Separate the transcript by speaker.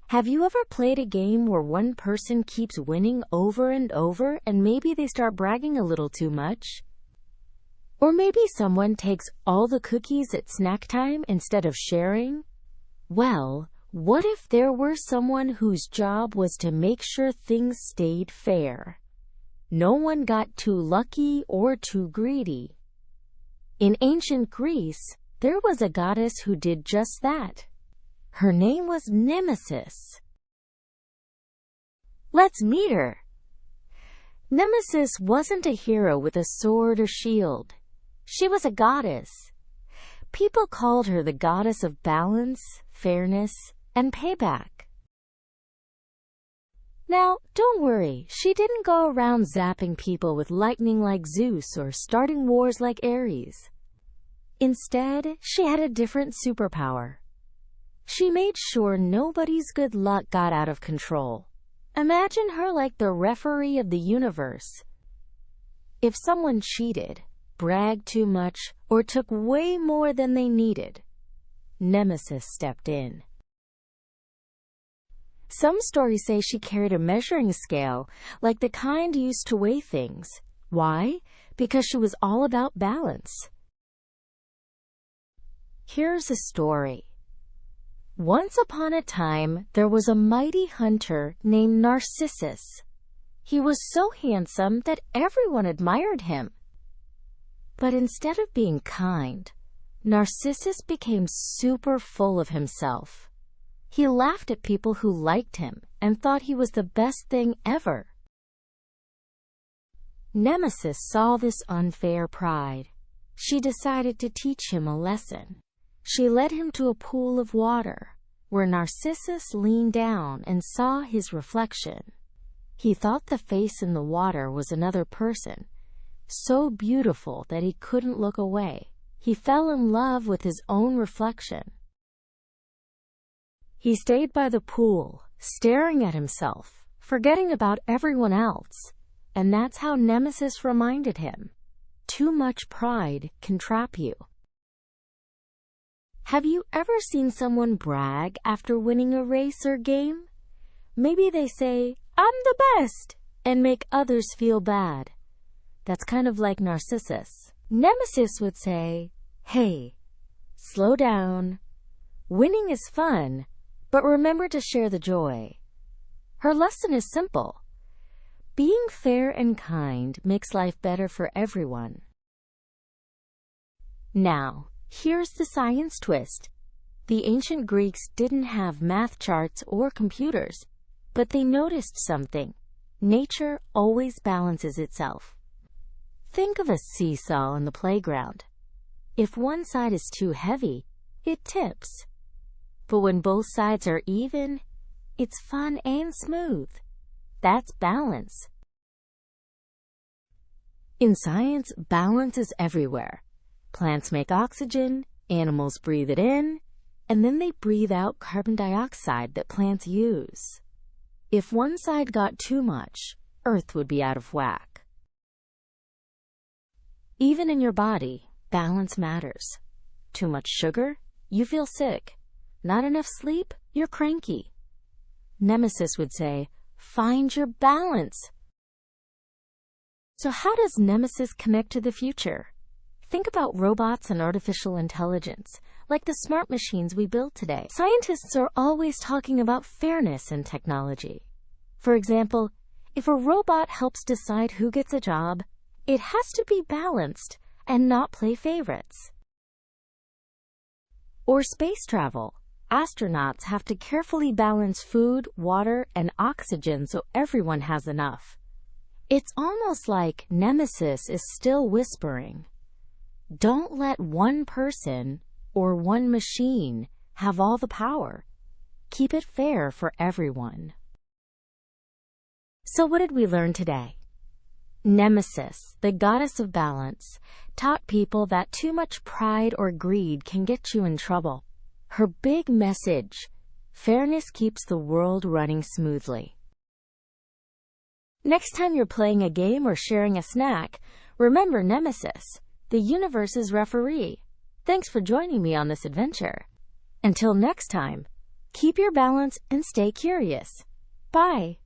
Speaker 1: Have you ever played a game where one person keeps winning over and over and maybe they start bragging a little too much? Or maybe someone takes all the cookies at snack time instead of sharing? Well, what if there were someone whose job was to make sure things stayed fair? No one got too lucky or too greedy. In ancient Greece, there was a goddess who did just that. Her name was Nemesis. Let's meet her. Nemesis wasn't a hero with a sword or shield. She was a goddess. People called her the goddess of balance, fairness, and payback. Now, don't worry, she didn't go around zapping people with lightning like Zeus or starting wars like Ares. Instead, she had a different superpower. She made sure nobody's good luck got out of control. Imagine her like the referee of the universe. If someone cheated, bragged too much, or took way more than they needed, Nemesis stepped in. Some stories say she carried a measuring scale, like the kind used to weigh things. Why? Because she was all about balance. Here's a story. Once upon a time, there was a mighty hunter named Narcissus. He was so handsome that everyone admired him. But instead of being kind, Narcissus became super full of himself. He laughed at people who liked him and thought he was the best thing ever. Nemesis saw this unfair pride. She decided to teach him a lesson. She led him to a pool of water, where Narcissus leaned down and saw his reflection. He thought the face in the water was another person, so beautiful that he couldn't look away. He fell in love with his own reflection. He stayed by the pool, staring at himself, forgetting about everyone else. And that's how Nemesis reminded him. Too much pride can trap you. Have you ever seen someone brag after winning a race or game? Maybe they say, "I'm the best," and make others feel bad. That's kind of like Narcissus. Nemesis would say, "Hey, slow down. Winning is fun, but remember to share the joy." Her lesson is simple. Being fair and kind makes life better for everyone. Now, here's the science twist. The ancient Greeks didn't have math charts or computers, but they noticed something. Nature always balances itself. Think of a seesaw in the playground. If one side is too heavy, it tips. But when both sides are even, it's fun and smooth. That's balance. In science, balance is everywhere. Plants make oxygen, animals breathe it in, and then they breathe out carbon dioxide that plants use. If one side got too much, Earth would be out of whack. Even in your body, balance matters. Too much sugar? You feel sick. Not enough sleep? You're cranky. Nemesis would say, "Find your balance." So how does Nemesis connect to the future? Think about robots and artificial intelligence, like the smart machines we build today. Scientists are always talking about fairness in technology. For example, if a robot helps decide who gets a job, it has to be balanced and not play favorites. Or space travel. Astronauts have to carefully balance food, water, and oxygen so everyone has enough. It's almost like Nemesis is still whispering, don't let one person or one machine have all the power. Keep it fair for everyone. So what did we learn today? Nemesis, the goddess of balance, taught people that too much pride or greed can get you in trouble. Her big message, fairness keeps the world running smoothly. Next time you're playing a game or sharing a snack, remember Nemesis, the universe's referee. Thanks for joining me on this adventure. Until next time, Keep your balance and stay curious. Bye.